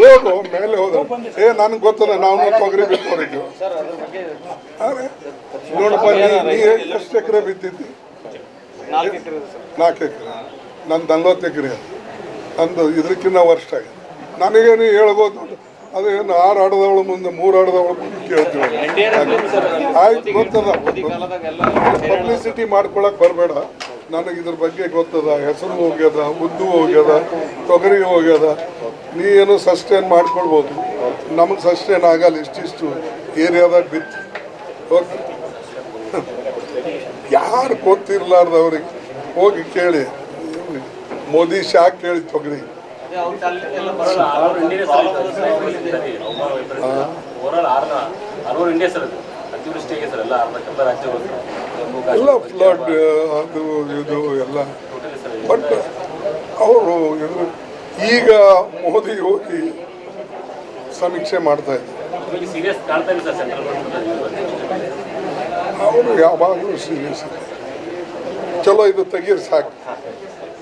ಹೋಗು ಮೇಲೆ ಹೋದ ನನಗೆ ಗೊತ್ತದ ನಾವು ತೊಗರಿ ಬಿತ್ತೋರಿದ್ದು ನೋಡಪ್ಪ ನೀ ಎಷ್ಟು ಎಕರೆ ಬಿತ್ತಿದ್ದಿ 4 ಎಕರೆ ನಂದು 40 ಎಕರೆ ನಂದು ಇದಕ್ಕಿಂತ ವರ್ಷ ಆಗಿದೆ ನನಗೇನು ಹೇಳ್ಬೋದು ಅದೇನು 6 ಆಡದವಳು ಮುಂದೆ 3 ಆಡದವಳು ಮುಂದೆ ಕೇಳ್ತೀವಿ ಆಯ್ತು ಗೊತ್ತದ ಪಬ್ಲಿಸಿಟಿ ಮಾಡ್ಕೊಳಕ್ ಬರಬೇಡ ನನಗೆ ಇದ್ರ ಬಗ್ಗೆ ಗೊತ್ತದ ಹೆಸರು ಹೋಗ್ಯದ ಉದ್ದು ಹೋಗ್ಯದ ತೊಗರಿ ಹೋಗ್ಯದ ನೀ ಏನು ಸಸ್ಟೈನ್ ಮಾಡ್ಕೊಳ್ಬೋದು ನಮಗೆ ಸಸ್ಟೈನ್ ಆಗಲ್ಲ ಇಷ್ಟಿಷ್ಟು ಏರಿಯಾದಾಗ ಬಿತ್ತು ಓಕೆ ಯಾರು ಗೊತ್ತಿರ್ಲಾರ್ದವ್ರಿಗೆ ಹೋಗಿ ಕೇಳಿ ಮೋದಿ ಶಾ ಕೇಳಿ ತೊಗರಿ ಎಲ್ಲ ಫ್ಲಡ್ ಅದು ಇದು ಎಲ್ಲ ಬಟ್ ಅವರು ಇದು ಈಗ ಮೋದಿ ಹೋಗಿ ಸಮೀಕ್ಷೆ ಮಾಡ್ತಾ ಇದ್ದಾರೆ ಅವರು ಯಾವಾಗಲೂ ಸೀರಿಯಸ್ ಚಲೋ ಇದು ತೆಗೀರಿ ಸಾಕು